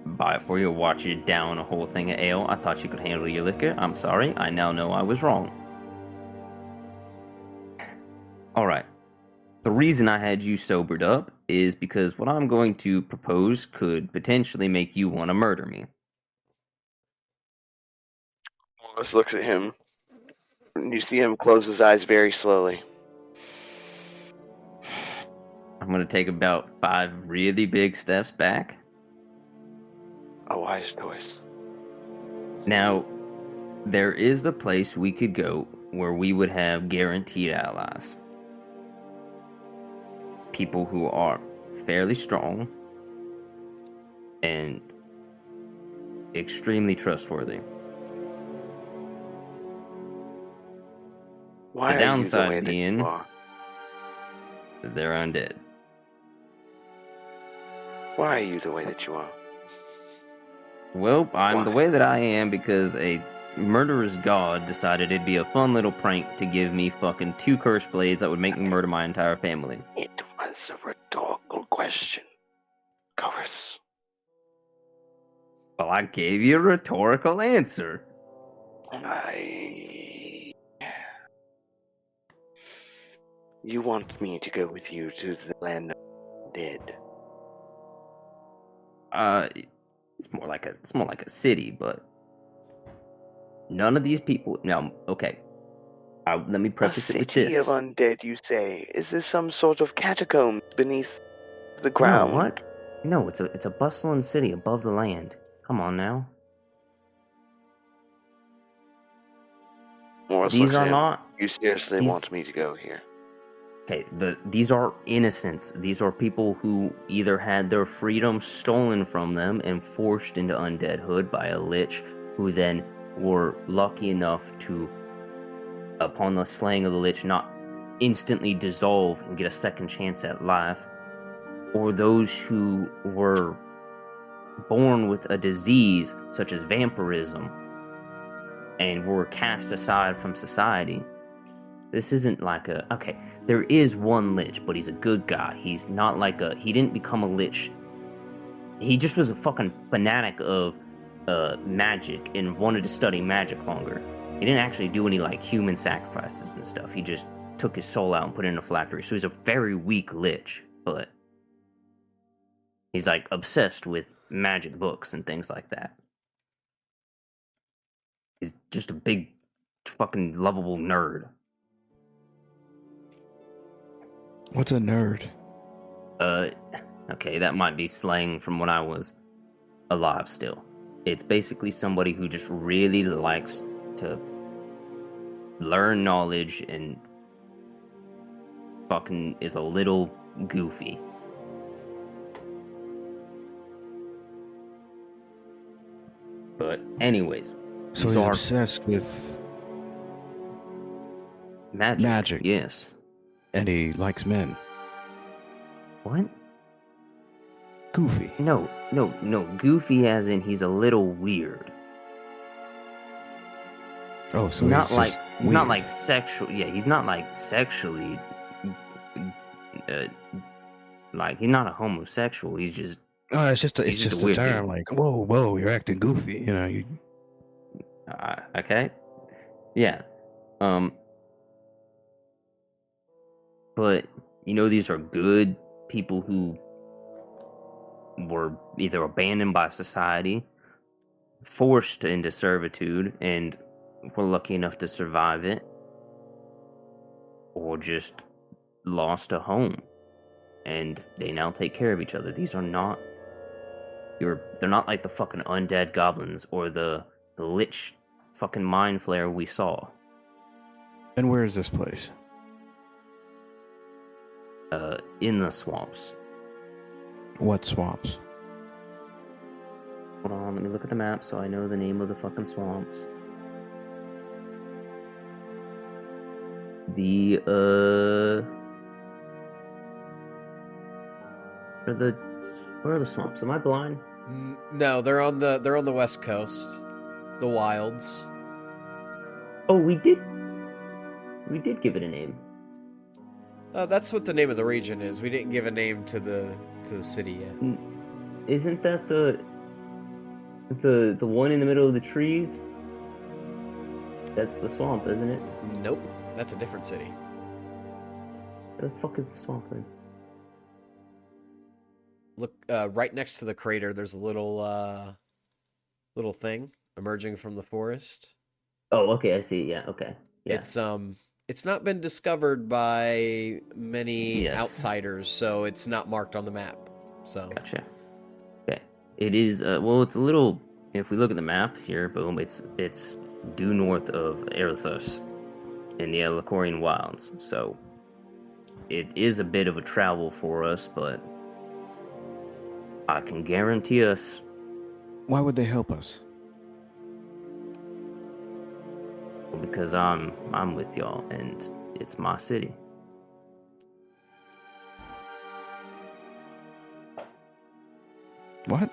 buy it for you, watch you down a whole thing of ale. I thought you could handle your liquor. I'm sorry. I now know I was wrong. Alright. The reason I had you sobered up is because what I'm going to propose could potentially make you want to murder me. Moros looks at him, and you see him close his eyes very slowly. I'm going to take about 5 really big steps back. A wise choice. Now, there is a place we could go where we would have guaranteed allies. People who are fairly strong and extremely trustworthy. Why The are you the way downside that being, you are? they're undead. Why are you the way that you are? Well, I'm the Why? way that I am because a murderous god decided it'd be a fun little prank to give me fucking 2 curse blades that would make me murder my entire family. It was a rhetorical question, Korus. Well, I gave you a rhetorical answer. You want me to go with you to the land of the dead? It's more like a city, but none of these people. Now, okay. Let me preface A it with city this. of undead, you say? Is this some sort of catacomb beneath the ground? No, what? No, it's a bustling city above the land. Come on now. Moros These looks at are him. not. You seriously these- want me to go here? Okay, these are innocents. These are people who either had their freedom stolen from them and forced into undeadhood by a lich, who then were lucky enough to, upon the slaying of the lich, not instantly dissolve and get a second chance at life, or those who were born with a disease such as vampirism and were cast aside from society. This isn't like a... Okay, there is one lich, but he's a good guy. He's not like a... He didn't become a lich. He just was a fucking fanatic of magic and wanted to study magic longer. He didn't actually do any, like, human sacrifices and stuff. He just took his soul out and put it in a phylactery. So he's a very weak lich, but he's, like, obsessed with magic books and things like that. He's just a big, fucking lovable nerd. What's a nerd? Okay, that might be slang from when I was alive still. It's basically somebody who just really likes to learn knowledge and fucking is a little goofy. But anyways, So these he's are obsessed with magic. Yes. and he likes men. What? Goofy. No. Goofy as in he's a little weird. Oh, so Not like just he's not weird. like sexual. Yeah, he's not like sexually. Like he's not a homosexual. He's just Oh, it's just he's just a a weird term. dude. Like, whoa, you're acting goofy. You know, you. Okay. Yeah. But these are good people who were either abandoned by society, forced into servitude, and were lucky enough to survive it, or just lost a home, and they now take care of each other. These are not they're not like the fucking undead goblins or the lich fucking mind flare we saw. And where is this place? In the swamps. What swamps? Hold on, let me look at the map so I know the name of the fucking swamps. Where are the swamps? Am I blind? No, they're on the west coast, the wilds. Oh, we did give it a name. That's what the name of the region is. We didn't give a name to the city yet. Isn't that the one in the middle of the trees? That's the swamp, isn't it? Nope, that's a different city. Where the fuck is the swamp then? Look, right next to the crater, there's a little thing emerging from the forest. Oh, okay, I see. Yeah, okay. Yeah. It's not been discovered by many Yes. outsiders, so it's not marked on the map. So Gotcha. Okay. It is well, it's a little. If we look at the map here, boom, it's due north of Erithus in the Elacorian Wilds. So it is a bit of a travel for us, but I can guarantee us. Why would they help us? Because I'm with y'all, and it's my city. What?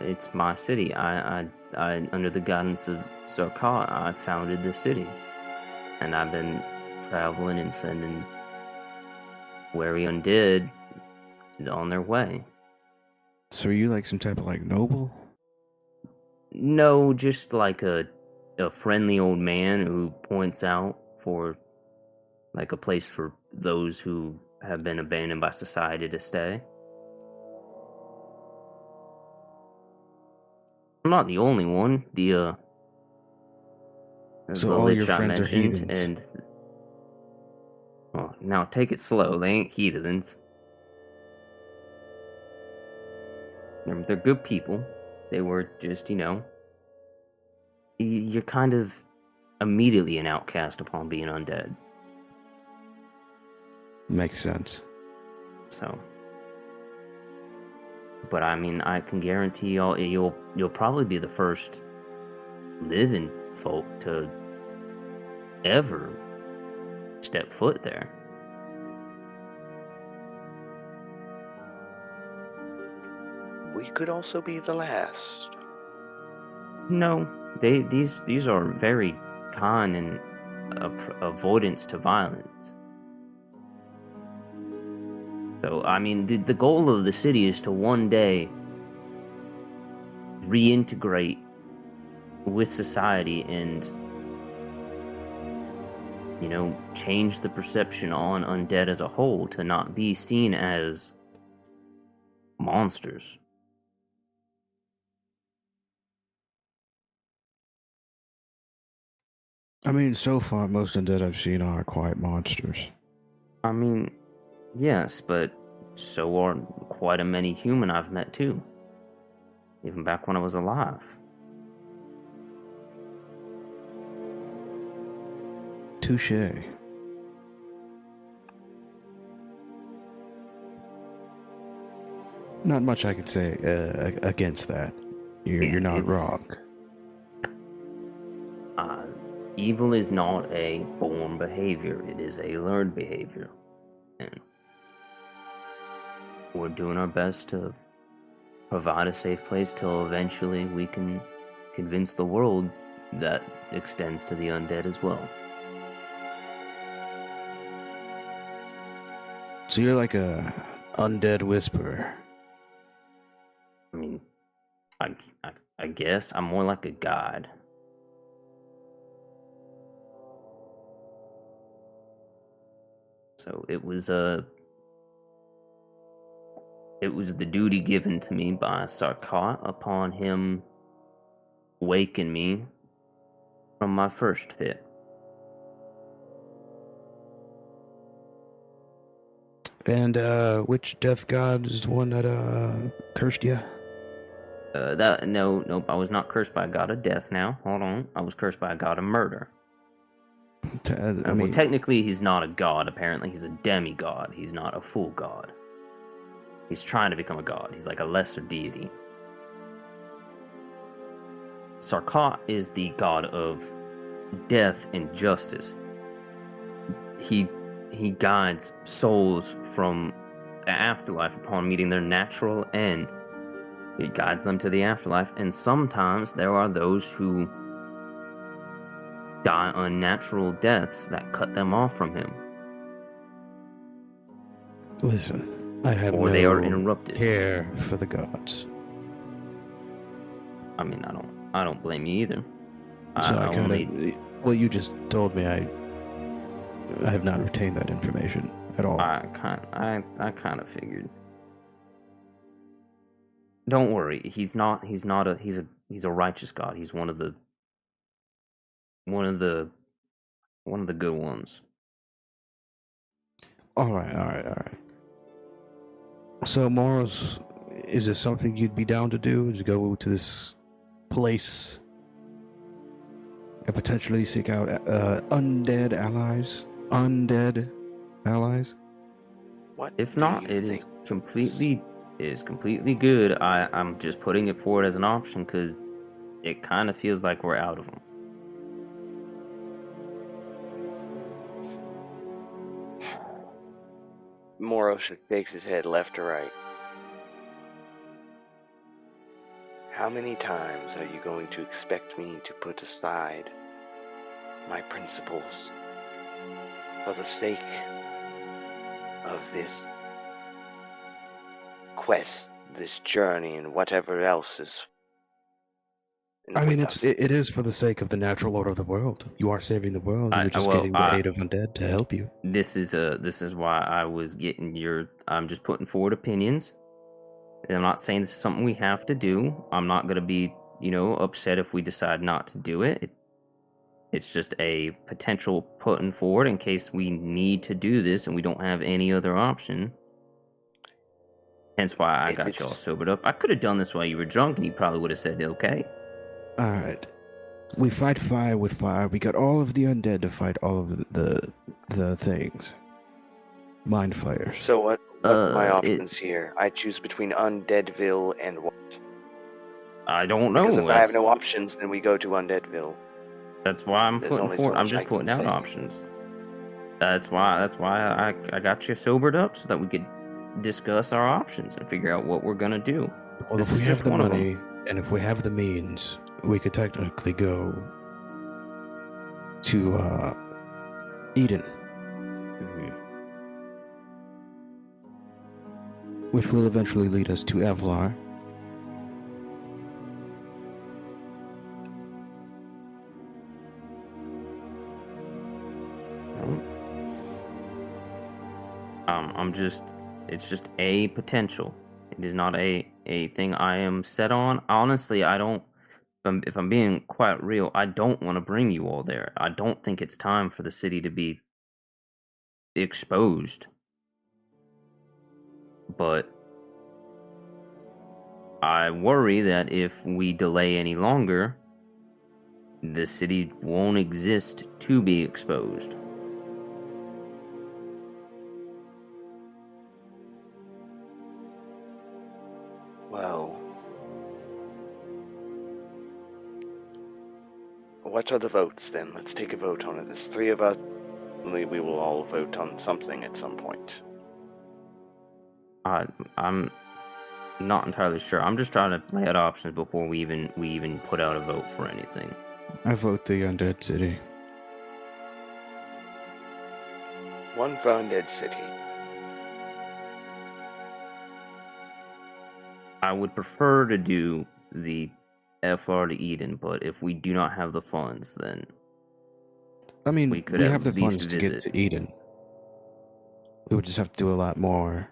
It's my city. I under the guidance of Sarkar, I founded the city, and I've been traveling and sending wary undead on their way. So are you like some type of like noble? No, just like a friendly old man who points out for like a place for those who have been abandoned by society to stay. I'm not the only one. So The all lich your I friends are mentioned, heathens. and oh, now take it slow. They ain't heathens. They're good people. They were just, you're kind of immediately an outcast upon being undead. Makes sense. So, but I mean, I can guarantee you'll probably be the first living folk to ever step foot there. We could also be the last. No, these are very kind and avoidance to violence. So, I mean, the goal of the city is to one day reintegrate with society and, change the perception on undead as a whole to not be seen as monsters. I mean, so far, most undead I've seen are quite monsters. I mean, yes, but so are quite a many human I've met too. Even back when I was alive. Touche. Not much I can say against that. You're not wrong. Evil is not a born behavior, it is a learned behavior. And we're doing our best to provide a safe place till eventually we can convince the world that extends to the undead as well. So you're like a undead whisperer. I mean, I guess I'm more like a guide. So it was the duty given to me by Sarkat upon him waking me from my first fit. And which death god is the one that cursed you? Nope, I was not cursed by a god of death now. Hold on. I was cursed by a god of murder. Well, technically he's not a god, apparently. He's a demigod. He's not a full god. He's trying to become a god. He's like a lesser deity. Sarkat is the god of death and justice. He guides souls from the afterlife upon meeting their natural end. He guides them to the afterlife, and sometimes there are those who die unnatural deaths that cut them off from him. Listen, I have or no they are interrupted. care for the gods. I mean, I don't blame you either. Well, you just told me I have not retained that information at all. I kind of figured. Don't worry, he's a righteous god. He's one of the good ones. All right. So, Moros, is there something you'd be down to do? To go to this place and potentially seek out undead allies? What? If do not, you it is think? completely good. I'm just putting it forward as an option because it kind of feels like we're out of them. Moros shakes his head left to right. How many times are you going to expect me to put aside my principles for the sake of this quest, this journey, and whatever else is? I mean, it is for the sake of the natural order of the world. You are saving the world. You're just getting the aid of undead to help you. This is why I was getting I'm just putting forward opinions. And I'm not saying this is something we have to do. I'm not going to be, upset if we decide not to do it. It's just a potential putting forward in case we need to do this and we don't have any other option. Hence why I got you all sobered up. I could have done this while you were drunk and you probably would have said okay. Alright. We fight fire with fire. We got all of the undead to fight all of the things. Mind flayers. So what are my options here? I choose between Undeadville and what? I don't know. Because if I have no options, then we go to Undeadville. That's why I'm There's putting only forward. so I'm much just I putting can out say. options. That's why I got you sobered up so that we could discuss our options and figure out what we're gonna do. Well, This if we is have just the one of money them. and if we have the means, we could technically go to Eden, Mhm. which will eventually lead us to Evlar. It's just a potential. It is not a thing I am set on. Honestly, I don't, if I'm being quite real, I don't want to bring you all there. I don't think it's time for the city to be exposed. But I worry that if we delay any longer, the city won't exist to be exposed. Well, what are the votes then? Let's take a vote on it. There's three of us. We will all vote on something at some point. I'm not entirely sure. I'm just trying to lay out options before we even put out a vote for anything. I vote the Undead City. One for Undead City. I would prefer to do the FR to Eden, but if we do not have the funds, then I mean, we we could have the at least funds to get visit to Eden. We would just have to do a lot more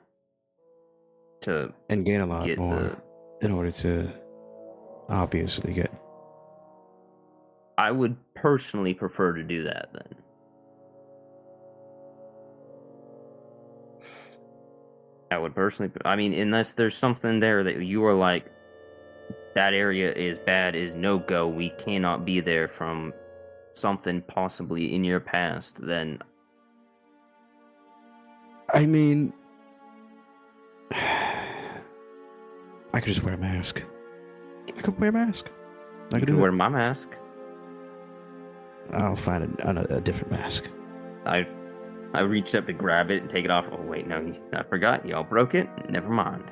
to and gain a lot get more in order to obviously get. I would personally prefer to do that then. I would personally, I mean, unless there's something there that you are like, that area is bad, is no go, we cannot be there from something possibly in your past, then I mean, I could just wear a mask. I could wear a mask. I you could can do wear it. my mask. I'll find a different mask. I reached up to grab it and take it off. Oh wait, no, I forgot. Y'all broke it. Never mind.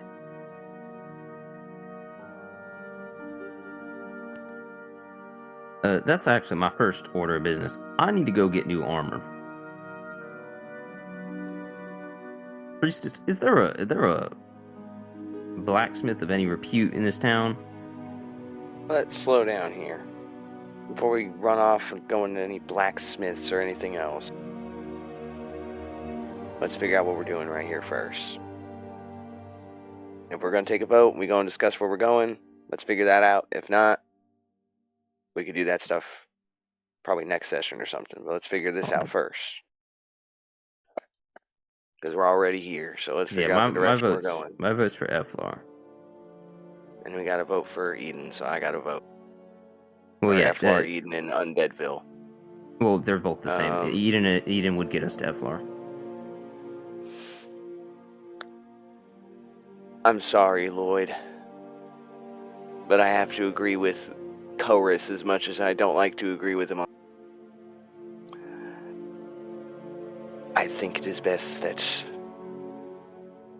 That's actually my first order of business. I need to go get new armor. Priestess, is there a blacksmith of any repute in this town? Let's slow down here. Before we run off and go into any blacksmiths or anything else. Let's figure out what we're doing right here first. If we're going to take a vote, we go and discuss where we're going. Let's figure that out. If not, we could do that stuff probably next session or something. But let's figure this out first. Because we're already here, so let's figure out the direction we're going. My vote's for Eflar. And we got to vote for Eden, so I got to vote. Well, or yeah, Eflar, Eden, and Undeadville. well, they're both the same. Eden would get us to Eflar. I'm sorry, Loyd. But I have to agree with Korus as much as I don't like to agree with him. I think it is best that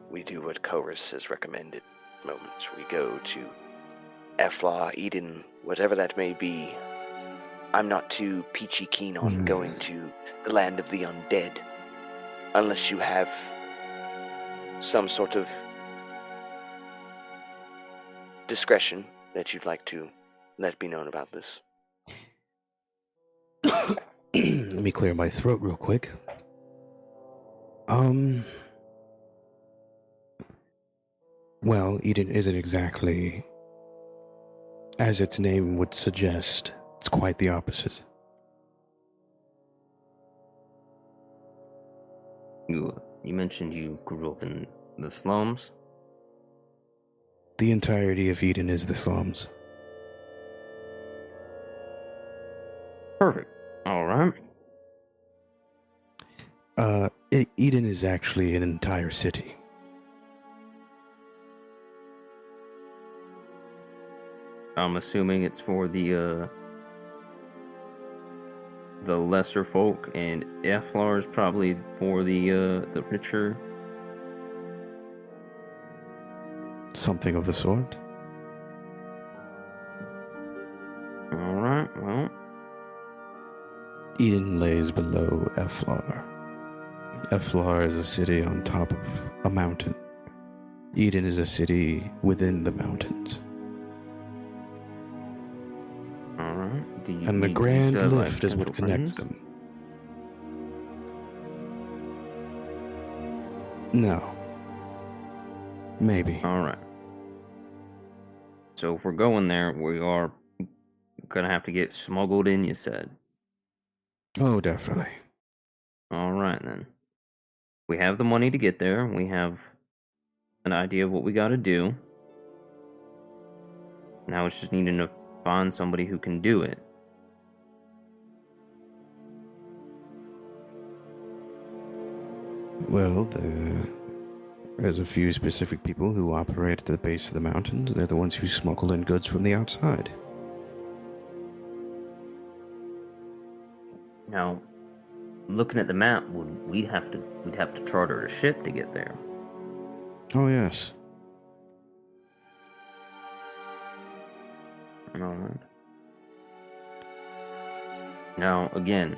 we do what Korus has recommended. Moments we go to Efla, Eden, whatever that may be. I'm not too peachy keen on going to the land of the undead, unless you have some sort of discretion that you'd like to let be known about this. Let me clear my throat real quick. Well, Eden isn't exactly as its name would suggest. It's quite the opposite. You mentioned you grew up in the slums. The entirety of Eden is the slums. Perfect. All right. Eden is actually an entire city. I'm assuming it's for the lesser folk, and Eflar is probably for the richer. Something of the sort. All right. Well, Eden lays below Eflar. Eflar is a city on top of a mountain. Eden is a city within the mountains. Alright. And the Grand Lift is what connects them. No. Maybe. Alright. So if we're going there, we are gonna have to get smuggled in, you said. Oh, definitely. Alright then. We have the money to get there. We have an idea of what we gotta do. Now it's just needing to find somebody who can do it. Well, there's a few specific people who operate at the base of the mountains. They're the ones who smuggle in goods from the outside. Now, looking at the map, we'd have to charter a ship to get there. Oh, yes. Alright. Now, again,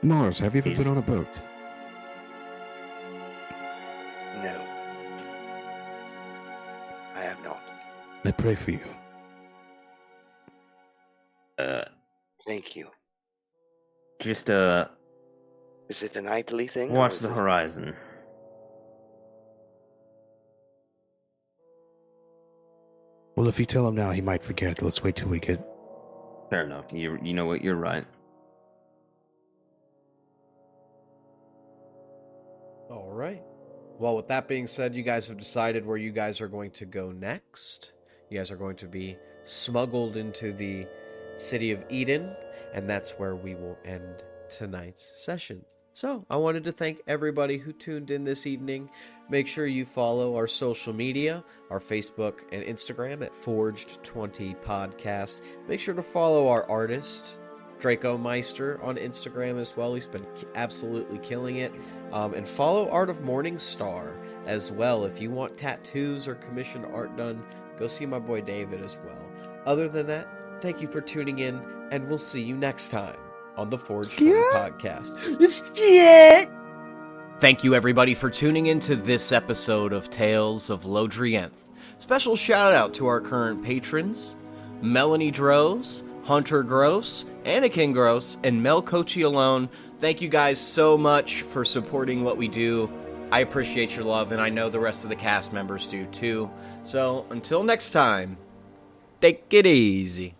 Moros, have you ever He's- been on a boat? No. I have not. I pray for you. Thank you. just Is it a nightly thing? or watch is the this- horizon. Well, if you tell him now, he might forget. Let's wait till we get... Fair enough. You know what? You're right. All right. Well, with that being said, you guys have decided where you guys are going to go next. You guys are going to be smuggled into the city of Eden, and that's where we will end tonight's session. So, I wanted to thank everybody who tuned in this evening. Make sure you follow our social media, our Facebook and Instagram at Forged20 Podcast. Make sure to follow our artist, Draco Meister, on Instagram as well. He's been absolutely killing it. And follow Art of Morning Star as well. If you want tattoos or commissioned art done, go see my boy David as well. Other than that, thank you for tuning in, and we'll see you next time on the Forged 20 Podcast. Thank you, everybody, for tuning in to this episode of Tales of Lodrienth. Special shout out to our current patrons, Melanie Droz, Hunter Groce, Anakin Groce, and Mel Cocciolone. Thank you guys so much for supporting what we do. I appreciate your love, and I know the rest of the cast members do too. So, until next time, take it easy.